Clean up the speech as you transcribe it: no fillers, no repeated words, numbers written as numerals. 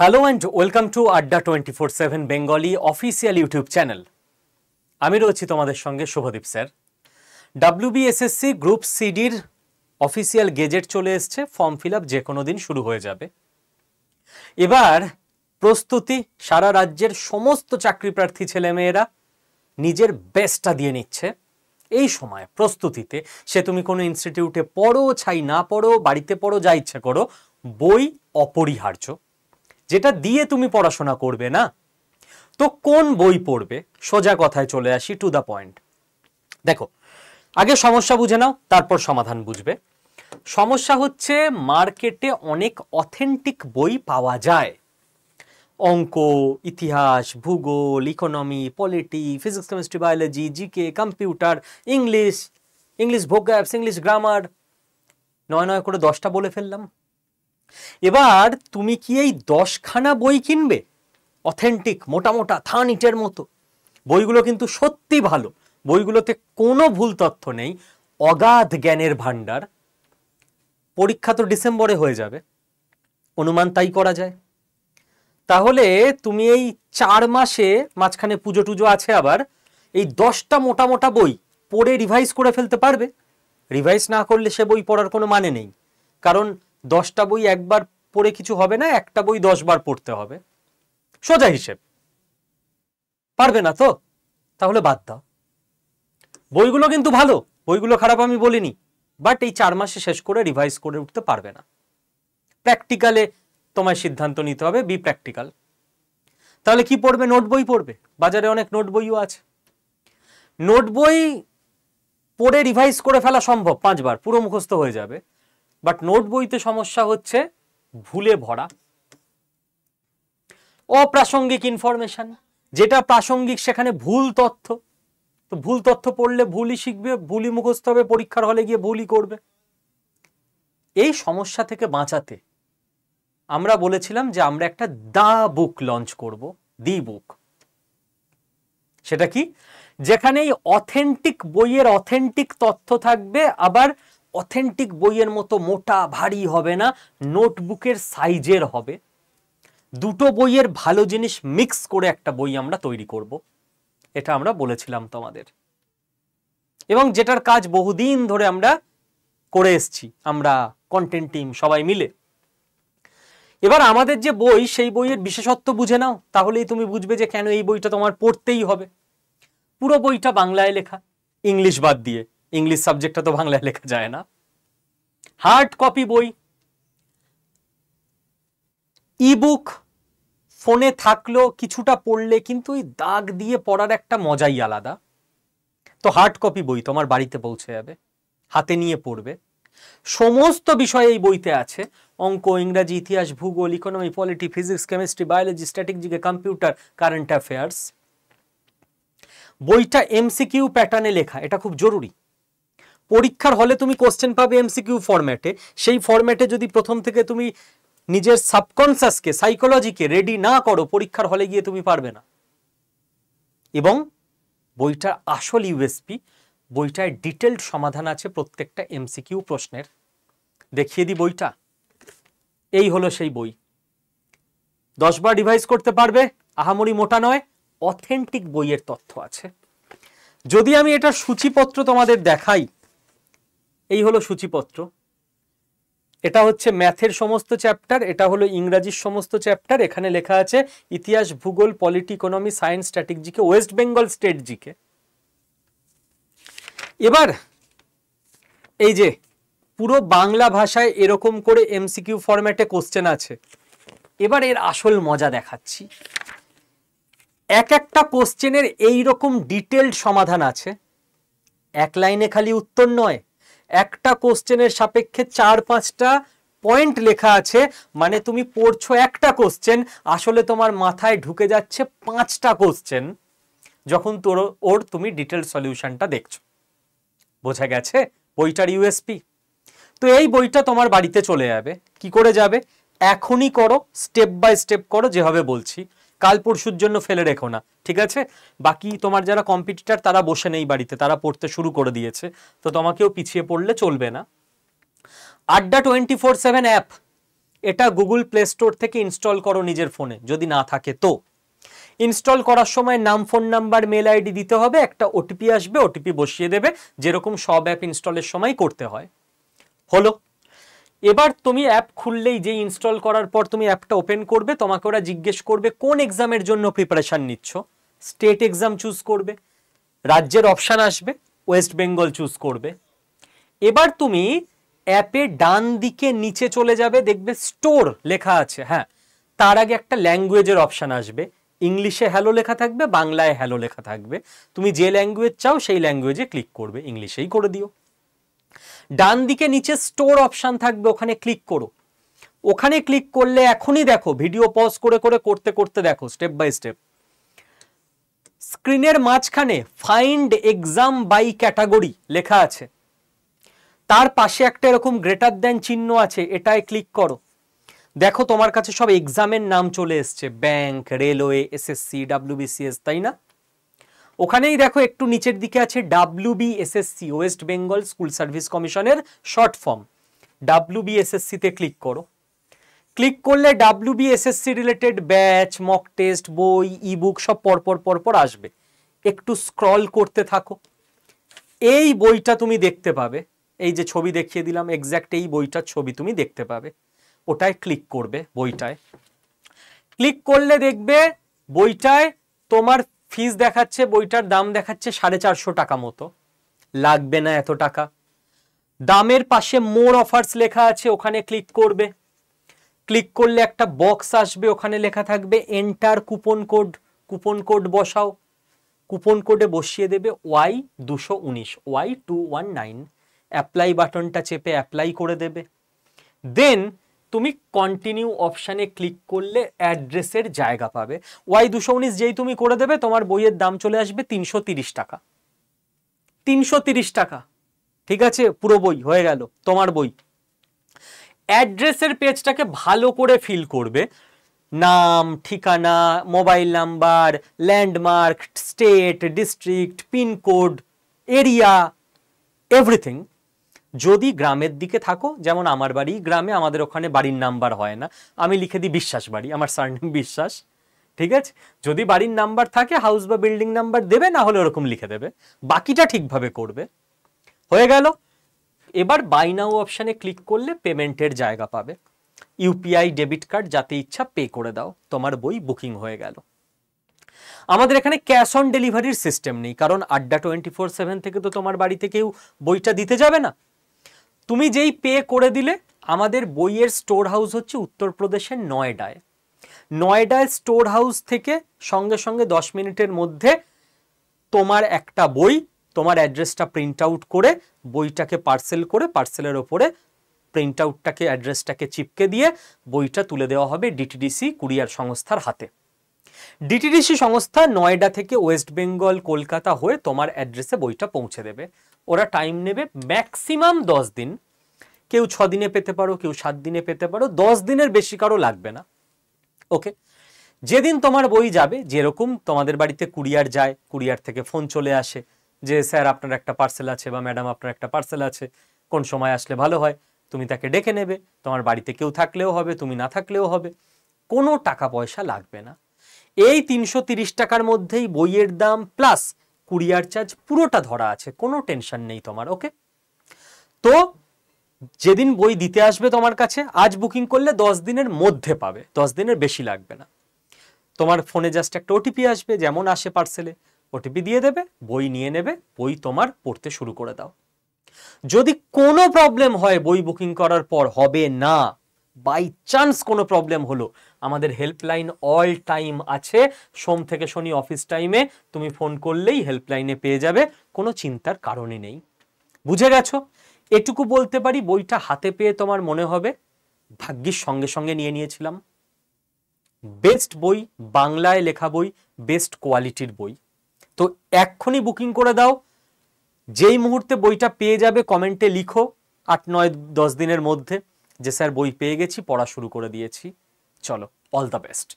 Hello and welcome to আড্ডা 24/7 Bengali official YouTube channel. আমি রয়েছি তোমাদের সঙ্গে শুভদীপ স্যার। WBSSC গ্রুপ সিডির অফিসিয়াল গেজেট চলে এসছে, ফর্ম ফিল আপ যে কোনো দিন শুরু হয়ে যাবে। এবার প্রস্তুতি সারা রাজ্যের সমস্ত চাকরি প্রার্থী ছেলেমেয়েরা নিজের বেস্টটা দিয়ে নিচ্ছে। এই সময় প্রস্তুতিতে সে তুমি কোনো ইনস্টিটিউটে পড়ো ছাই না পড়ো, বাড়িতে পড়ো, যা ইচ্ছে করো, বই অপরিহার্য। যেটা দিয়ে তুমি পড়াশোনা করবে না, তো কোন বই পড়বে? সোজা কথায় চলে আসি, টু দ্য পয়েন্ট। দেখো, আগে সমস্যা বুঝে নাও, তারপর সমাধান বুঝবে। সমস্যা হচ্ছে মার্কেটে অনেক অথেন্টিক বই পাওয়া যায়। অঙ্ক, ইতিহাস, ভূগোল, economy, polity, physics, chemistry, biology, GK, computer, English vocabs, English grammar, নয় করে 10টা বলে ফেললাম। এবার তুমি কি এই 10খানা বই কিনবে অথেন্টিক মোটা মোটা থান ইটের মতো? বইগুলো কিন্তু সত্যি ভালো, বইগুলোতে কোনো ভুল তথ্য নেই, অগাধ জ্ঞানের ভান্ডার। পরীক্ষা তো ডিসেম্বরে হয়ে যাবে, অনুমান তাই করা যায়। তাহলে তুমি এই 4 মাসে, মাঝখানে পুজো টুজো আছে আবার, এই 10টা মোটা মোটা বই পড়ে রিভাইজ করে ফেলতে পারবে? রিভাইজ না করলে সে বই পড়ার কোনো মানে নেই, কারণ 10টা বই একবার পড়ে কিছু হবে না, একটা বই 10 বার পড়তে হবে, সোজা হিসেব। পারবে না তো? তাহলে বাদ দাও। বইগুলো কিন্তু ভালো, বইগুলো খারাপ আমি বলিনি, বাট এই 4 মাসে শেষ করে রিভাইজ করে উঠতে পারবে না। প্র্যাকটিক্যালে তোমায় সিদ্ধান্ত নিতে হবে, বি প্র্যাকটিক্যাল। তাহলে কি পড়বে? নোট বই পড়বে। বাজারে অনেক নোট বইও আছে। নোট বই পড়ে রিভাইজ করে ফেলা সম্ভব, 5 বার পুরো মুখস্থ হয়ে যাবে। বাট নোট বইতে সমস্যা হচ্ছে ভুলে ভরা, অপ্রাসঙ্গিক ইনফরমেশন। যেটা প্রাসঙ্গিক সেখানে ভুল তথ্য। তো ভুল তথ্য পড়লে ভুলই শিখবে, ভুলই মুখস্থ হবে, পরীক্ষার হলে গিয়ে ভুলই করবে। এই সমস্যা থেকে বাঁচাতে আমরা বলেছিলাম যে আমরা একটা দা বুক লঞ্চ করব, দি বুক। সেটা কি? যেখানে এই অথেন্টিক বইয়ের অথেন্টিক তথ্য থাকবে, আবার অথেন্টিক বইয়ের মতো মোটা ভারী হবে না, নোটবুকের সাইজের হবে। দুটো বইয়ের ভালো জিনিস মিক্স করে একটা বই আমরা তৈরি করব, এটা আমরা বলেছিলাম তোমাদের, এবং যেটার কাজ বহুদিন ধরে আমরা করে এসছি, আমরা কন্টেন্ট টিম সবাই মিলে। এবার আমাদের যে বই, সেই বইয়ের বিশেষত্ব বুঝে নাও, তাহলেই তুমি বুঝবে যে কেন এই বইটা তোমার পড়তেই হবে। পুরো বইটা বাংলায় লেখা, ইংলিশ বাদ দিয়ে। ইংলিশ সাবজেক্টটা তো বাংলায় লেখা যায় না। হার্ড কপি বই, ইবুক ফোনে থাকলো, কিছুটা পড়লে কিন্তু ওই দাগ দিয়ে পড়ার একটা মজাই আলাদা। তো হার্ড কপি বই তোমার বাড়িতে পৌঁছে যাবে, হাতে নিয়ে পড়বে। সমস্ত বিষয় এই বইতে আছে, অঙ্ক, ইংরাজি, ইতিহাস, ভূগোল, economy, polity, physics, chemistry, biology, statistics, computer, current affairs. বইটা এমসিকিউ প্যাটার্নে লেখা, এটা খুব জরুরি। পরীক্ষার হলে তুমি কোশ্চেন পাবে এমসিকিউ ফরম্যাটে, সেই ফরম্যাটে যদি প্রথম থেকে তুমি নিজের সাবকনসিয়াসকে, সাইকোলজিকে রেডি না করো, পরীক্ষার হলে গিয়ে তুমি পারবে না। এবং বইটার আসল ইউএসপি, বইটায় ডিটেলড সমাধান আছে প্রত্যেকটা এমসিকিউ প্রশ্নের। দেখিয়ে দিই বইটা। এই হলো সেই বই। 10 বার রিভাইজ করতে পারবে, আহামরি মোটা নয়, অথেন্টিক বইয়ের তথ্য আছে। যদি আমি এটার সূচিপত্র তোমাদের দেখাই, এই হলো সূচিপত্র। এটা হচ্ছে ম্যাথের সমস্ত চ্যাপ্টার, এটা হলো ইংরাজির সমস্ত চ্যাপ্টার। এখানে লেখা আছে ইতিহাস, ভূগোল, polity, economy, science, static GK, West Bengal state GK. এবার এই যে পুরো বাংলা ভাষায় এরকম করে এমসিকিউ ফরম্যাটে কোশ্চেন আছে। এবার এর আসল মজা দেখাচ্ছি। এক একটা কোশ্চেনের এইরকম ডিটেলড সমাধান আছে, এক লাইনে খালি উত্তর নয়, একটা কোশ্চেনের সাপেক্ষে 4-5টা পয়েন্ট লেখা আছে। মানে তুমি পড়ছো একটা কোশ্চেন, আসলে তোমার মাথায় ঢুকে যাচ্ছে 5টা কোশ্চেন যখন ওর তুমি ডিটেলড সলিউশনটা দেখছো। বোঝা গেছে বইটার ইউএসপি? তো এই বইটা তোমার বাড়িতে চলে যাবে। কি করে যাবে? এখনই করো, স্টেপ বাই স্টেপ করো যেভাবে বলছি। কাল পরশুর জন্য ফেলে রেখো না, ঠিক আছে? বাকি তোমার যারা কম্পিটিটর তারা বসে নেই বাড়িতে, তারা পড়তে শুরু করে দিয়েছে, তো তোমাকেও পিছিয়ে পড়লে চলবে না। আড্ডা 24/7 অ্যাপ এটা গুগল প্লে স্টোর থেকে ইনস্টল করো নিজের ফোনে, যদি না থাকে তো। ইনস্টল করার সময় নাম, ফোন নাম্বার, মেল আইডি দিতে হবে, একটা ওটিপি আসবে, ওটিপি বসিয়ে দেবে, যেরকম সব অ্যাপ ইনস্টলের সময় করতে হয়। হলো। এবার তুমি অ্যাপ খুললেই, যে ইনস্টল করার পর তুমি অ্যাপটা ওপেন করবে, তোমাকে ওরা জিজ্ঞেস করবে কোন এক্সামের জন্য প্রিপারেশন নিচ্ছ। স্টেট এক্সাম চুজ করবে, রাজ্যের অপশান আসবে, ওয়েস্ট বেঙ্গল চুজ করবে। এবার তুমি অ্যাপে ডান দিকে নিচে চলে যাবে, দেখবে স্টোর লেখা আছে, হ্যাঁ, তার আগে একটা ল্যাঙ্গুয়েজের অপশান আসবে, ইংলিশে হ্যালো লেখা থাকবে, বাংলায় হ্যালো লেখা থাকবে, তুমি যে ল্যাঙ্গুয়েজ চাও সেই ল্যাঙ্গুয়েজে ক্লিক করবে, ইংলিশেই করে দিও। ডান দিকে নিচে স্টোর অপশান থাকবে, ওখানে ক্লিক করো। ওখানে ক্লিক করলে এখনই দেখো, ভিডিও পজ করে করে করতে করতে দেখো স্টেপ বাই স্টেপ, স্ক্রিনের মাঝখানে ফাইন্ড এক্সাম বাই ক্যাটাগরি লেখা আছে, তার পাশে একটা এরকম গ্রেটার দ্যান চিহ্ন আছে, এটায় ক্লিক করো। দেখো তোমার কাছে সব এক্সামের নাম চলে এসছে, ব্যাংক, রেলওয়ে, এসএসসি, ডাব্লিউবিসিএস, তাই না? ওখানেই দেখো একটু নিচের দিকে আছে WBSSC, West Bengal school service কমিশনের শর্ট ফর্ম। ডাব্লিউবিএসএসসি তে ক্লিক করো। ক্লিক করলে WBSSC related batch, mock test, বই, ইবুক সব পরপর আসবে। একটু স্ক্রল করতে থাকো, এই বইটা তুমি দেখতে পাবে, এই যে ছবি দেখিয়ে দিলাম, এক্স্যাক্ট এই বইটার ছবি তুমি দেখতে পাবে, ওটায় ক্লিক করবে। বইটায় ক্লিক করলে দেখবে বইটায় তোমার ফিস দেখাচ্ছে, বইটার দাম দেখাচ্ছে 450 টাকা মতো। লাগবে না এত টাকা। দামের পাশে মোর অফার্স লেখা আছে, ওখানে ক্লিক করবে। ক্লিক করলে একটা বক্স আসবে, ওখানে লেখা থাকবে enter coupon code. Coupon code বসাও, কুপন কোডে বসিয়ে দেবে Y219, Y219। অ্যাপ্লাই বাটনটা চেপে অ্যাপ্লাই করে দেবে। দেন তুমি কন্টিনিউ অপশানে ক্লিক করলে অ্যাড্রেসের জায়গা পাবে। Y219 যেই তুমি করে দেবে, তোমার বইয়ের দাম চলে আসবে 330 টাকা। 330 টাকা, ঠিক আছে, পুরো বই হয়ে গেল তোমার বই। অ্যাড্রেসের পেজটাকে ভালো করে ফিল করবে, নাম, ঠিকানা, mobile number, landmark, state, district, pincode, area, everything. যদি গ্রামের দিকে থাকো, যেমন আমার বাড়ি গ্রামে, আমাদের ওখানে বাড়ির নাম্বার হয় না, আমি লিখে দিই বিশ্বাস বাড়ি, আমার সারনেম বিশ্বাস, ঠিক আছে। যদি বাড়ির নাম্বার থাকে, হাউস বা বিল্ডিং নাম্বার দেবে, না হলে ওরকম লিখে দেবে, বাকিটা ঠিকভাবে করবে। হয়ে গেল। এবার বাই নাও অপশানে ক্লিক করলে পেমেন্টের জায়গা পাবে, ইউপিআই, ডেবিট কার্ড, যাতে ইচ্ছা পে করে দাও, তোমার বই বুকিং হয়ে গেল। আমাদের এখানে ক্যাশ অন ডেলিভারির সিস্টেম নেই, কারণ আড্ডা 24/7 থেকে তো তোমার বাড়িতে কেউ বইটা দিতে যাবে না। তুমি যেই পে করে দিলে, আমাদের বইয়ের স্টোর হাউস হচ্ছে উত্তরপ্রদেশের নয়ডায়। নয়ডায় স্টোর হাউস থেকে সঙ্গে সঙ্গে 10 মিনিটের মধ্যে তোমার একটা বই, তোমার অ্যাড্রেসটা প্রিন্ট আউট করে, বইটাকে পার্সেল করে, পার্সেলের ওপরে প্রিন্ট আউটটাকে, অ্যাড্রেসটাকে চিপকে দিয়ে বইটা তুলে দেওয়া হবে ডিটিডিসি কুরিয়ার সংস্থার হাতে। ডিটিডিসি সংস্থা নয়ডা থেকে ওয়েস্ট বেঙ্গল, কলকাতা হয়ে তোমার অ্যাড্রেসে বইটা পৌঁছে দেবে। ওরা টাইম নেবে ম্যাক্সিমাম 10 দিন, কেউ 6 দিনে পেতে পারো, কেউ 7 দিনে পেতে পারো, 10 দিনের বেশি কারো লাগবে না। ওকে। যেদিন তোমার বই যাবে, যেরকম তোমাদের বাড়িতে কুরিয়ার যায়, কুরিয়ার থেকে ফোন চলে আসে যে স্যার আপনার একটা পার্সেল আছে, বা ম্যাডাম আপনার একটা পার্সেল আছে, কোন সময় আসলে ভালো হয়, তুমি তাকে ডেকে নেবে। তোমার বাড়িতে কেউ থাকলেও হবে, তুমি না থাকলেও হবে, কোনো টাকা পয়সা লাগবে না। এই 330 টাকার মধ্যেই বইয়ের দাম প্লাস কুরিয়ার চার্জ পুরোটা ধরা আছে, কোনো টেনশন নেই তোমার। ওকে। তো যেদিন বই দিতে আসবে তোমার কাছে, আজ বুকিং করলে 10 দিনের মধ্যে পাবে, 10 দিনের বেশি লাগবে না। তোমার ফোনে জাস্ট একটা ওটিপি আসবে, যেমন আসে পার্সেলে, ওটিপি দিয়ে দেবে, বই নিয়ে নেবে, বই তোমার পড়তে শুরু করে দাও। যদি কোনো প্রবলেম হয় বই বুকিং করার পর, হবে না, বাই চান্স কোনো প্রবলেম হলো, আমাদের হেল্পলাইন অল টাইম আছে, সোম থেকে শনি অফিস টাইমে তুমি ফোন করলেই হেল্পলাইনে পেয়ে যাবে, কোনো চিন্তার কারণই নেই। বুঝে গেছো? এটুকু বলতে পারি, বইটা হাতে পেয়ে তোমার মনে হবে ভাগ্যিস সঙ্গে সঙ্গে নিয়ে নিয়েছিলাম। বেস্ট বই, বাংলায় লেখা বই, বেস্ট কোয়ালিটির বই। তো এক্ষুনি বুকিং করে দাও। যেই মুহূর্তে বইটা পেয়ে যাবে, কমেন্টে লিখো 8, 9, 10 দিনের মধ্যে যে স্যার বই পেয়ে গেছি, পড়া শুরু করে দিয়েছি। চলো, অল দ্য বেস্ট।